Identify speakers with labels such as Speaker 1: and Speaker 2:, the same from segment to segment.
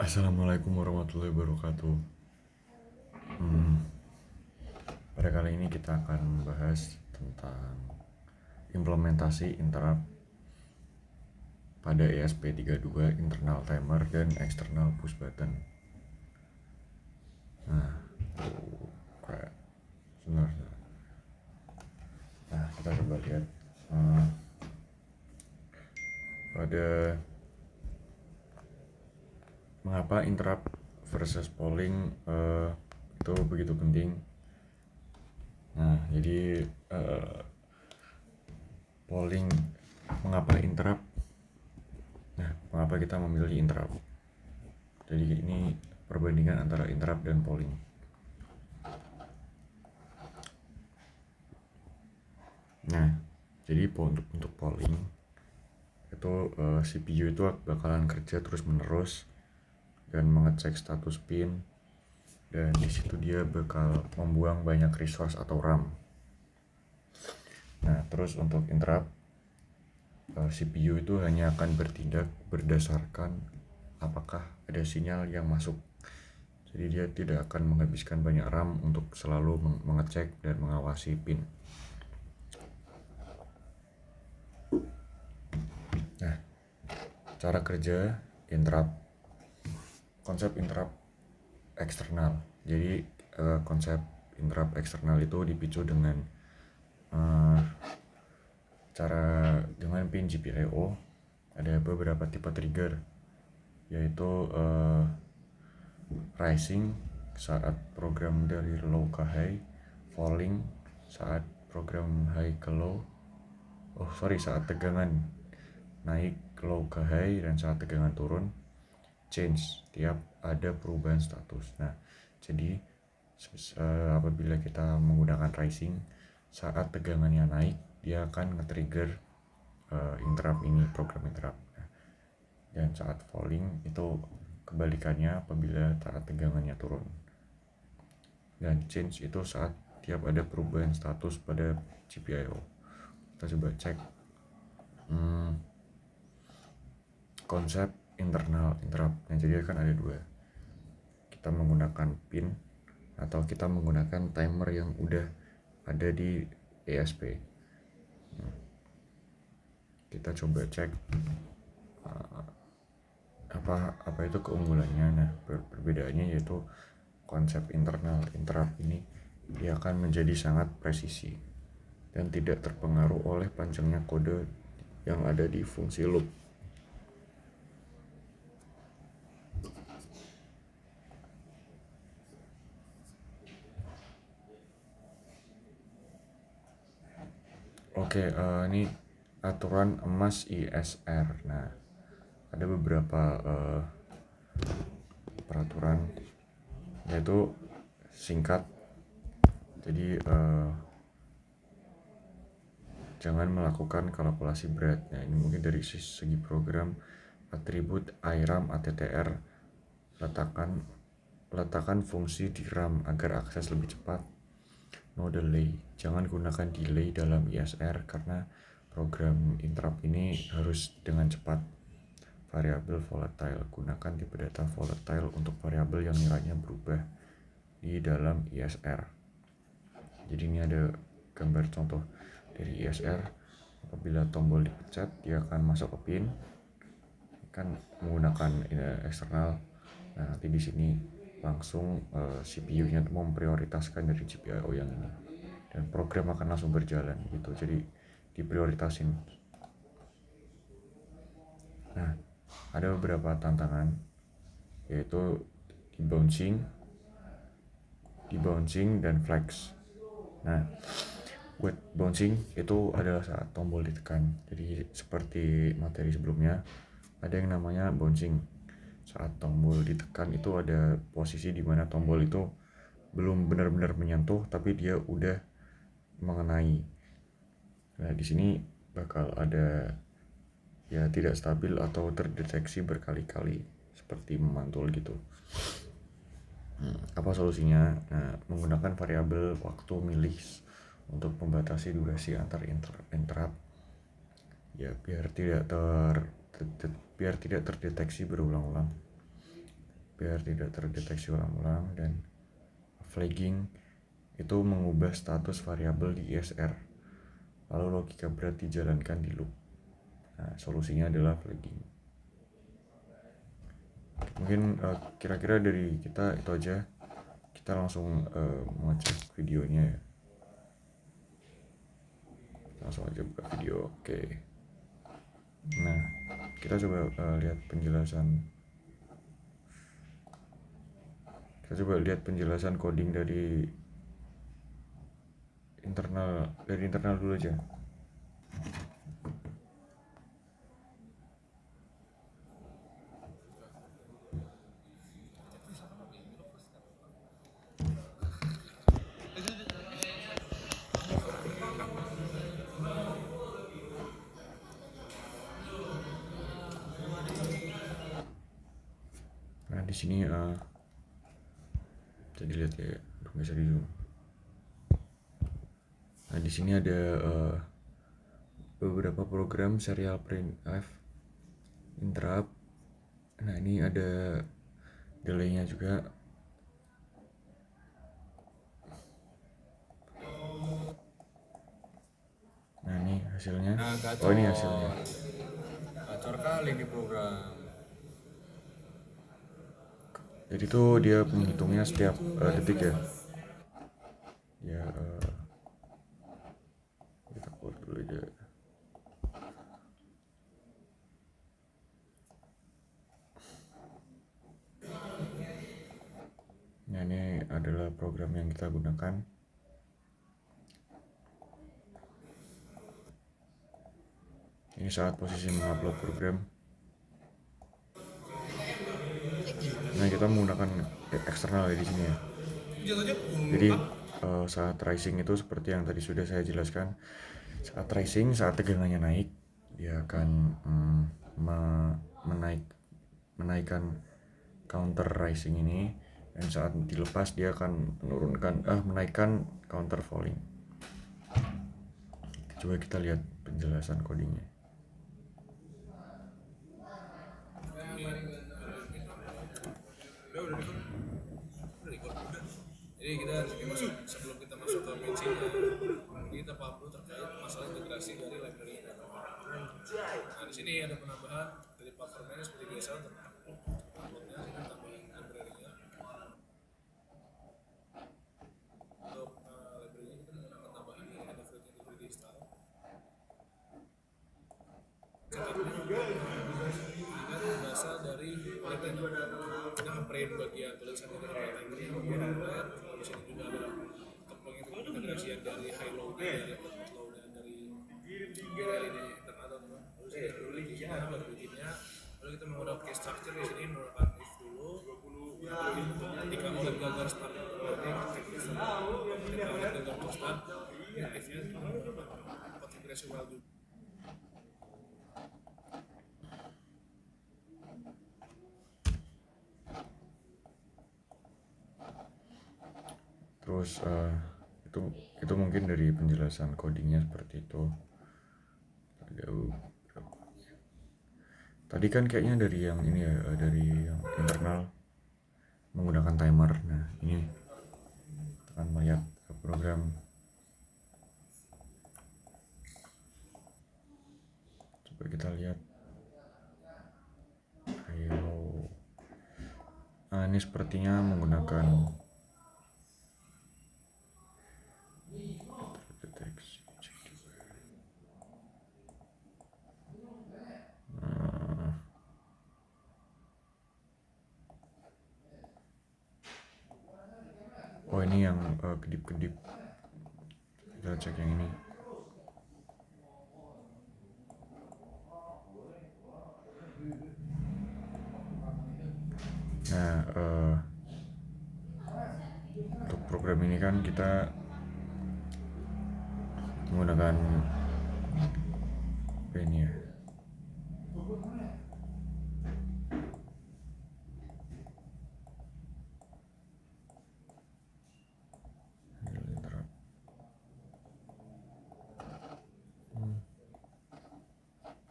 Speaker 1: Assalamualaikum warahmatullahi wabarakatuh. Hmm, Pada kali ini kita akan membahas tentang implementasi interrupt pada ESP32 internal timer dan external push button. Nah, kayak sebentar. Nah, kita coba lihat pada mengapa interrupt versus polling itu begitu penting. Nah, jadi polling mengapa interrupt? Nah, mengapa kita memilih interrupt? Jadi ini perbandingan antara interrupt dan polling. Nah, jadi untuk polling itu CPU itu bakalan kerja terus menerus dan mengecek status pin, dan di situ dia bakal membuang banyak resource atau RAM. Nah, terus untuk interrupt, CPU itu hanya akan bertindak berdasarkan apakah ada sinyal yang masuk. Jadi dia tidak akan menghabiskan banyak RAM untuk selalu mengecek dan mengawasi pin. Nah, cara kerja interrupt, konsep interrupt eksternal. Jadi konsep interrupt eksternal itu dipicu dengan dengan pin GPIO. Ada beberapa tipe trigger, yaitu rising saat program dari low ke high, falling saat program high ke low, saat tegangan naik low ke high dan saat tegangan turun, change tiap ada perubahan status. Nah, jadi apabila kita menggunakan rising saat tegangannya naik, dia akan nge-trigger interrupt ini, program interrupt. Nah, dan saat falling itu kebalikannya apabila saat tegangannya turun. Dan change itu saat tiap ada perubahan status pada GPIO. Kita coba cek konsep internal interrupt. Nah, jadi kan ada dua. Kita menggunakan pin atau kita menggunakan timer yang udah ada di ESP. Kita coba cek apa itu keunggulannya. Nah, perbedaannya yaitu konsep internal interrupt ini dia akan menjadi sangat presisi dan tidak terpengaruh oleh panjangnya kode yang ada di fungsi loop. Oke, ini aturan emas ISR. Nah, ada beberapa peraturan, yaitu singkat. Jadi jangan melakukan kalkulasi berat. Nah, ini mungkin dari segi program, atribut IRAM ATTR, letakkan fungsi di RAM agar akses lebih cepat. No delay, jangan gunakan delay dalam ISR karena program interrupt ini harus dengan cepat. Variabel volatile, gunakan tipe data volatile untuk variabel yang nilainya berubah di dalam ISR. Jadi ini ada gambar contoh dari ISR. Apabila tombol dipencet, dia akan masuk ke pin, kan menggunakan eksternal. Nah, nanti di sini langsung CPU-nya memprioritaskan dari GPIO yang ini, dan program akan langsung berjalan gitu. Jadi diprioritasin. Nah, ada beberapa tantangan, yaitu debouncing dan flex. Nah, buat bouncing itu adalah saat tombol ditekan. Jadi seperti materi sebelumnya, ada yang namanya bouncing. Saat tombol ditekan itu ada posisi di mana tombol itu belum benar-benar menyentuh, tapi dia udah mengenai. Nah, di sini bakal ada ya tidak stabil atau terdeteksi berkali-kali seperti memantul gitu. Apa solusinya? Nah, menggunakan variabel waktu milih untuk membatasi durasi antar interrupt, ya biar tidak terdeteksi berulang-ulang. biar tidak terdeteksi ulang-ulang. Dan flagging itu mengubah status variabel di ISR, lalu logika berat dijalankan di loop. Nah, solusinya adalah flagging. Mungkin kira-kira dari kita itu aja. Kita langsung mengecek videonya ya. Langsung aja buka video. Oke. Nah, kita coba lihat penjelasan. Kita coba lihat penjelasan coding dari internal dulu aja. Nah, di sini bisa dilihat ya, bisa di zoom. Nah, di sini ada beberapa program serial printf, interrupt. Nah, ini ada delay-nya juga. Nah, ini hasilnya. Oh, ini hasilnya.
Speaker 2: Gacor kali di program.
Speaker 1: Jadi tuh dia menghitungnya setiap detik ya. Ya, kita keluar dulu aja. Nah, ini adalah program yang kita gunakan. Ini saat posisi mengupload program. Nah, kita menggunakan eksternal di sini ya. Jadi saat tracing itu seperti yang tadi sudah saya jelaskan. Saat tracing, saat tegangannya naik, dia akan menaikkan counter rising ini, dan saat dilepas dia akan menaikkan counter falling. Coba kita lihat penjelasan codingnya.
Speaker 2: Jadi kita sebelum kita masuk ke bensinnya, kita paham dulu terkait masalah integrasi dari library. Nah, di sini ada penambahan dari performance seperti biasa untuk uploadnya, kita tambahin library-nya. Untuk library-nya kita menggunakan tambahan ini ada free style. Catatan ini berasal dari konten. Kita nge-print bagian tulisan dari konten ini bagian outlet. Di sini juga ada untuk pengintegrasian dari high load-nya, dari output load-nya, dari LED internal teman-teman. Terus ini bikinnya, baru bikinnya. Lalu kita menggunakan case structure di sini menggunakan if dulu. Ketika OLED gagal start, berarti ketika OLED gagal start, if-nya konfigurasi well juga.
Speaker 1: Terus itu mungkin dari penjelasan codingnya seperti itu. Tadi kan kayaknya dari yang ini ya, dari yang internal menggunakan timer. Nah, ini akan melihat program. Coba kita lihat. Ayo. Nah, ini sepertinya menggunakan deteksi. Oh, ini yang kedip-kedip. Kita cek yang ini. Nah, untuk program ini kan kita menggunakan ini ya.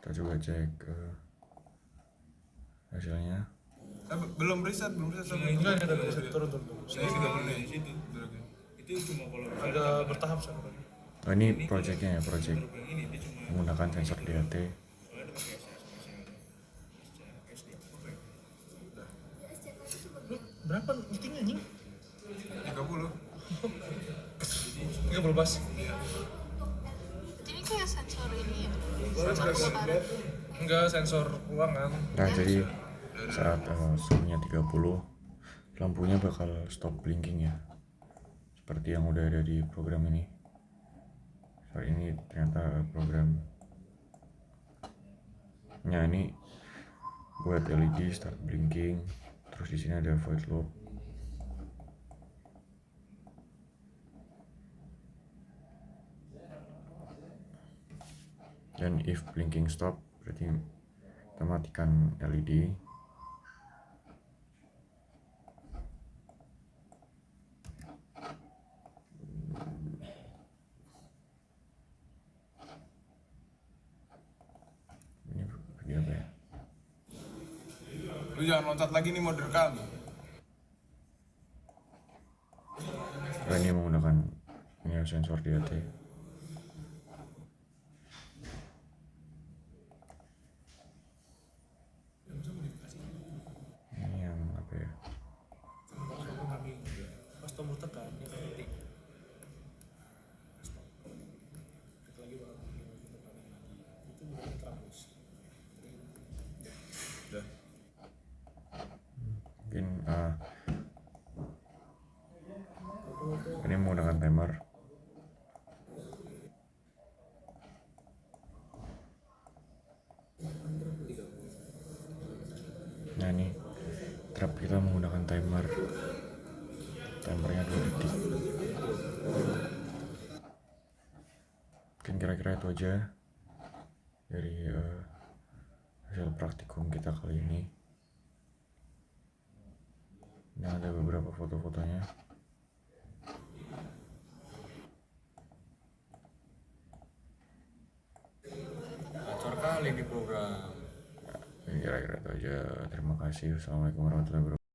Speaker 1: Kita coba cek hasilnya.
Speaker 3: Belum riset sama itu.
Speaker 2: Enggak ada bisa turun.
Speaker 3: Saya 30 nih.
Speaker 4: Situ. Itu cuma kalau
Speaker 2: Agak bertahap sih.
Speaker 1: Oh, ini projectnya ya, project
Speaker 4: yang ini dia cuma
Speaker 1: menggunakan sensor DHT.
Speaker 4: soalnya ada pakai SD.
Speaker 2: Berapa meetingnya anjing?
Speaker 3: 30.
Speaker 2: 30 pas.
Speaker 5: Ini kayak sensor ini ya. Sensor kebakaran.
Speaker 2: Enggak, sensor ruangan.
Speaker 1: Nah, jadi saat suhunya 30, lampunya bakal stop blinking ya, seperti yang udah ada di program ini. Soal ini ternyata programnya ini buat LED start blinking, terus di sini ada void loop. Dan if blinking stop berarti kita matikan LED. Ini bagi apa ya?
Speaker 3: Lu jangan loncat lagi nih, mau direkam.
Speaker 1: Oh, ini menggunakan ini sensor DHT. Ini yang apa ya?
Speaker 2: Pas tombol tekan dia kayak titik. Lagi bakal itu bukan terus.
Speaker 3: Udah.
Speaker 1: Mungkin ini menggunakan timer. Nah, ini trap kita menggunakan timer. Timernya 2 detik. Mungkin kira-kira itu aja dari hasil praktikum kita kali ini. Ini ada beberapa foto-fotonya.
Speaker 4: Gacor kali di program.
Speaker 1: Kira-kira itu aja. Terima kasih. Assalamualaikum warahmatullahi wabarakatuh.